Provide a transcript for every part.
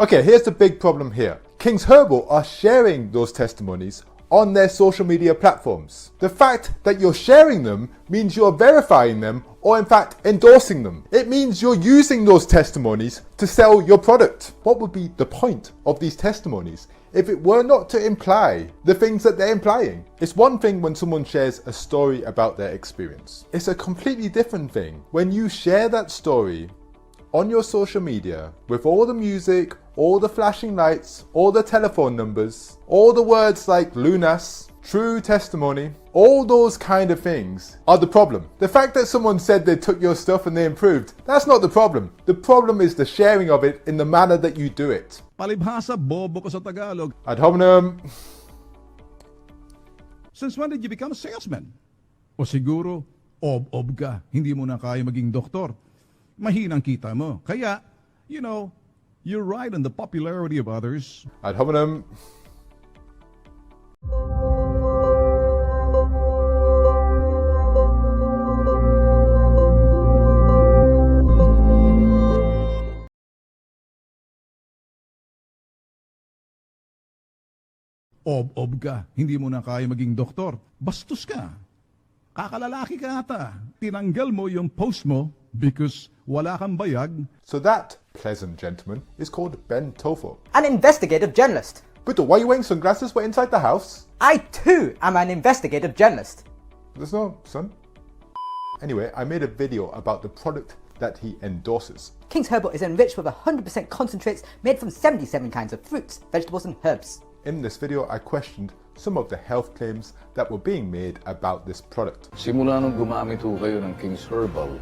Okay, here's the big problem here. King's Herbal are sharing those testimonies on their social media platforms. The fact that you're sharing them means you're verifying them or in fact endorsing them. It means you're using those testimonies to sell your product. What would be the point of these testimonies if it were not to imply the things that they're implying? It's one thing when someone shares a story about their experience. It's a completely different thing when you share that story on your social media with all the music, all the flashing lights, all the telephone numbers, all the words like lunas, true testimony, all those kind of things are the problem. The fact that someone said they took your stuff and they improved, that's not the problem. The problem is the sharing of it in the manner that you do it. Palibhasa, bobo ko sa Tagalog. Ad hominem. Since when did you become a salesman? O siguro, ob ka, hindi mo na kaya maging doktor. Mahinang kita mo. Kaya, you ride on the popularity of others. Ad hominem. Ob ka, hindi mo na kaya maging doktor. Bastos ka. Kakalalaki ka ata. Tinanggal mo yung post mo because wala kang bayag. So that pleasant gentleman is called Ben Tulfo. An investigative journalist. But why are you wearing sunglasses? We're inside the house. I too am an investigative journalist. There's no sun. Anyway, I made a video about the product that he endorses. King's Herbal is enriched with 100% concentrates made from 77 kinds of fruits, vegetables and herbs. In this video, I questioned some of the health claims that were being made about this product. Simula nung gumamit ho kayo ng King's Herbal,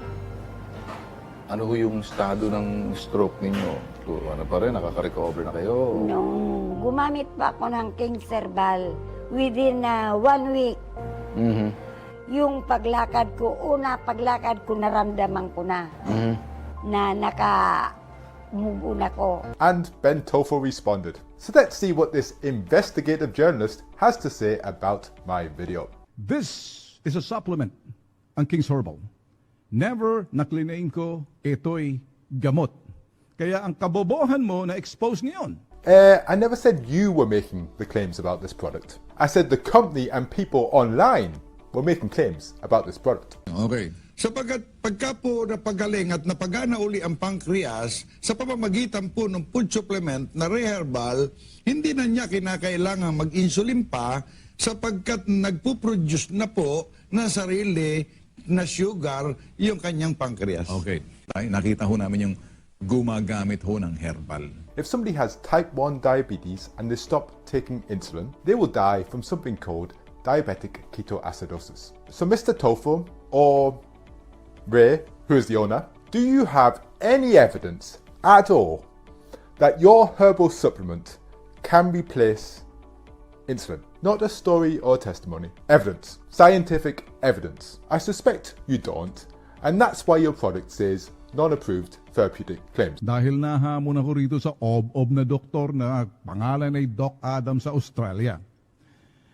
ano ho yung estado ng stroke ninyo? Ano pa rin, nakaka-recover na kayo? Nung gumamit pa ako ng King's Herbal, within 1 week, yung paglakad ko, naramdaman ko na, na naka-move on ako. And Ben Tulfo responded. So let's see what this investigative journalist has to say about my video. This is a supplement, ang King's Herbal. Never na-claim ko, ito'y gamot. Kaya ang kabobohan mo na-expose ngayon. I never said you were making the claims about this product. I said the company and people online were making claims about this product. Okay. Sapagkat pagka po napagaling at napagana uli ang pancreas sa pamamagitan po ng food supplement na Herbal, hindi na niya kinakailangan mag-insulin pa sapagkat nagpo-produce na po na sarili na sugar yung kanyang pancreas. Okay. Nakita ho namin yung gumagamit ho ng herbal. If somebody has type 1 diabetes and they stop taking insulin, they will die from something called diabetic ketoacidosis. So Mr. Tulfo, or Ray, who is the owner, do you have any evidence at all that your herbal supplement can replace insulin? Not a story or testimony. Evidence. Scientific evidence. I suspect you don't, and that's why your product says non-approved therapeutic claims. Dahil nahamon ako rito sa ob na doktor na pangalan ay Doc Adam sa Australia.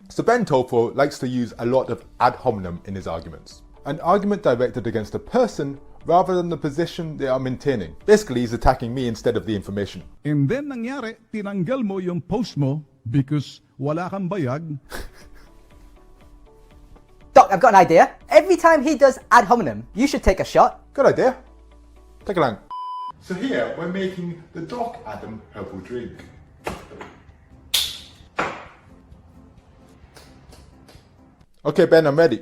So Ben Tulfo likes to use a lot of ad hominem in his arguments. An argument directed against a person rather than the position they are maintaining. Basically, he's attacking me instead of the information. And then nangyari, tinanggal mo yung post mo because wala kang bayag. Doc, I've got an idea. Every time he does ad hominem, you should take a shot. Good idea. Take a lang. So here, we're making the Doc Adam herbal drink. Okay, Ben, I'm ready.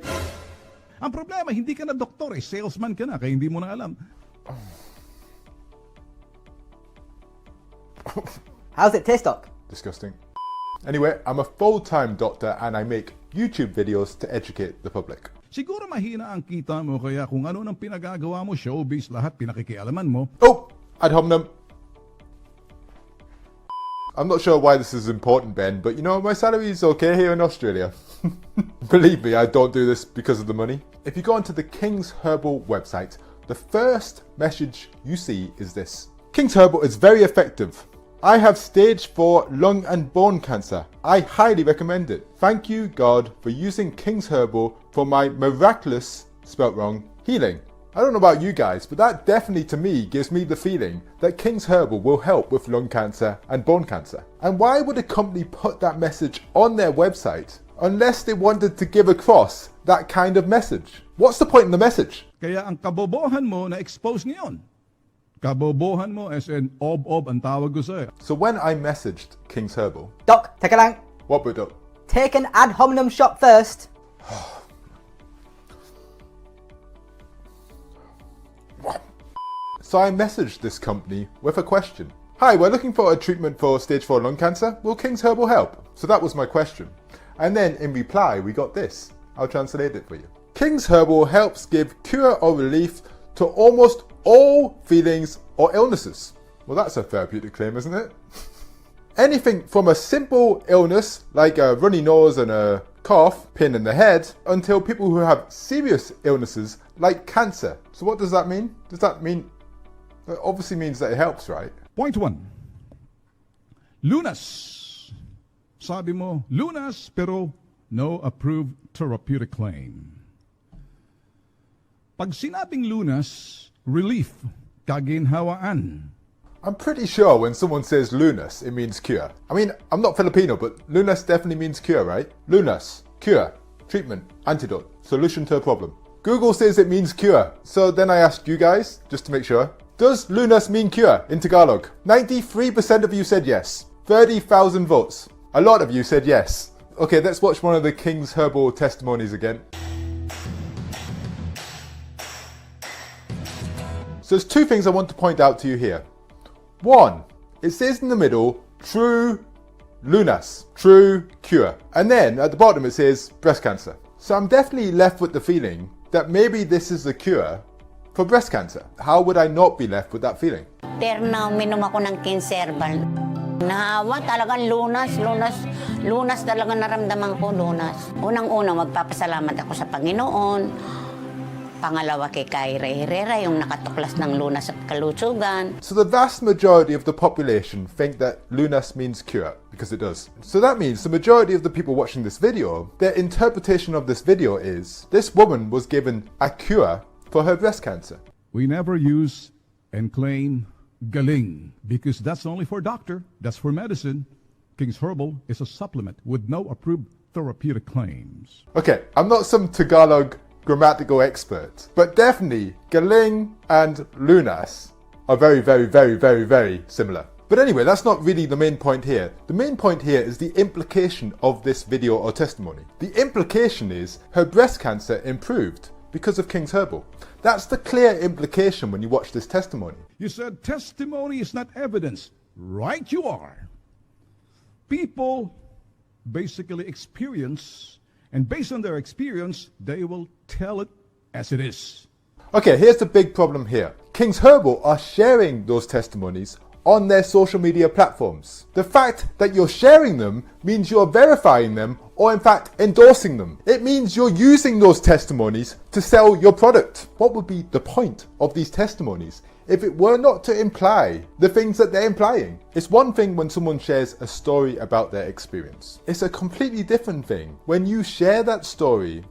Ang problema, hindi ka na doktor salesman ka na, kaya hindi mo na alam. How's it taste, Doc? Disgusting. Anyway, I'm a full-time doctor and I make YouTube videos to educate the public. Siguro mahina ang kita mo, kaya kung ano nang pinagagawa mo, showbiz, lahat pinakikialaman mo. Oh, ad hominem. I'm not sure why this is important, Ben, but my salary is okay here in Australia. Believe me, I don't do this because of the money. If you go onto the King's Herbal website, the first message you see is this. King's Herbal is very effective. I have stage 4 lung and bone cancer. I highly recommend it. Thank you, God, for using King's Herbal for my miraculous, spelt wrong, healing. I don't know about you guys, but that definitely to me gives me the feeling that King's Herbal will help with lung cancer and bone cancer. And why would a company put that message on their website unless they wanted to give across that kind of message? What's the point in the message? Kaya ang kabobohan mo na-expose ngayon. Kabobohan mo as in ob-ob ang tawag ko sa'yo. So when I messaged King's Herbal, Doc, teka lang. what would Doc? Take an ad hominem shot first. So I messaged this company with a question. Hi, we're looking for a treatment for stage 4 lung cancer. Will King's Herbal help? So that was my question. And then in reply, we got this. I'll translate it for you. King's Herbal helps give cure or relief to almost all feelings or illnesses. Well, that's a therapeutic claim, isn't it? Anything from a simple illness like a runny nose and a cough, pin in the head, until people who have serious illnesses like cancer. So what does that mean? Does that mean... It obviously means that it helps, right? Point 1. Lunas. Sabi mo, lunas, pero no approved therapeutic claim. Pag sinabing lunas, relief, kaginhawaan. I'm pretty sure when someone says lunas, it means cure. I mean, I'm not Filipino, but lunas definitely means cure, right? Lunas, cure, treatment, antidote, solution to a problem. Google says it means cure. So then I asked you guys, just to make sure, does lunas mean cure in Tagalog? 93% of you said yes. 30,000 votes. A lot of you said yes. Okay, let's watch one of the King's Herbal testimonies again. So there's two things I want to point out to you here. One, it says in the middle, true lunas, true cure. And then at the bottom it says breast cancer. So I'm definitely left with the feeling that maybe this is the cure for breast cancer. How would I not be left with that feeling? Pero na uminom ako ng Herbal. Nahawa talagang lunas talaga naramdaman ko, lunas. Unang-una, magpapasalamat ako sa Panginoon. Pangalawa kay Kyra Herrera, yung nakatuklas ng lunas at kalusugan. So the vast majority of the population think that lunas means cure, because it does. So that means the majority of the people watching this video, their interpretation of this video is, this woman was given a cure for her breast cancer. We never use and claim galing because that's only for doctor, that's for medicine. King's Herbal is a supplement with no approved therapeutic claims. Okay, I'm not some Tagalog grammatical expert, but definitely galing and lunas are very, very, very, very, very similar. But anyway, that's not really the main point here. The main point here is the implication of this video or testimony. The implication is her breast cancer improved because of King's Herbal. That's the clear implication when you watch this testimony. You said testimony is not evidence. Right you are. People basically experience, and based on their experience, they will tell it as it is. Okay, here's the big problem here. King's Herbal are sharing those testimonies on their social media platforms. The fact that you're sharing them means you're verifying them or in fact endorsing them. It means you're using those testimonies to sell your product. What would be the point of these testimonies if it were not to imply the things that they're implying? It's one thing when someone shares a story about their experience. It's a completely different thing when you share that story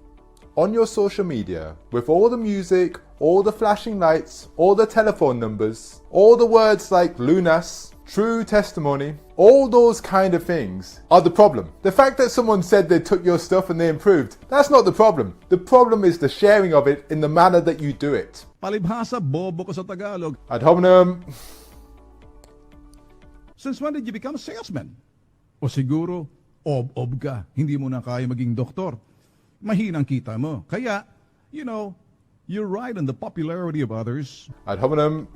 on your social media with all the music, all the flashing lights, all the telephone numbers, all the words like lunas, true testimony, all those kind of things are the problem. The fact that someone said they took your stuff and they improved, that's not the problem. The problem is the sharing of it in the manner that you do it. Palibhasa, bobo ko sa Tagalog. Ad hominem. Since when did you become a salesman? O siguro, ob-ob ka, hindi mo na kaya maging doktor. Mahinang kita mo. Kaya, you ride on the popularity of others. Ad hominem.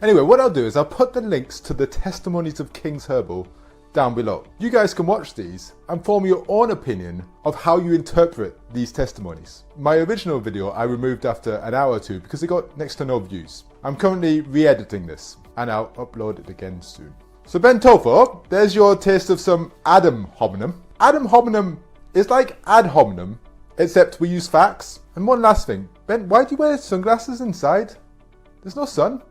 Anyway, what I'll do is I'll put the links to the testimonies of King's Herbal down below. You guys can watch these and form your own opinion of how you interpret these testimonies. My original video I removed after an hour or two because it got next to no views. I'm currently re-editing this and I'll upload it again soon. So Ben Tulfo, there's your taste of some ad hominem. Ad hominem is like ad hominem, except we use facts. And one last thing, Ben, why do you wear sunglasses inside? There's no sun.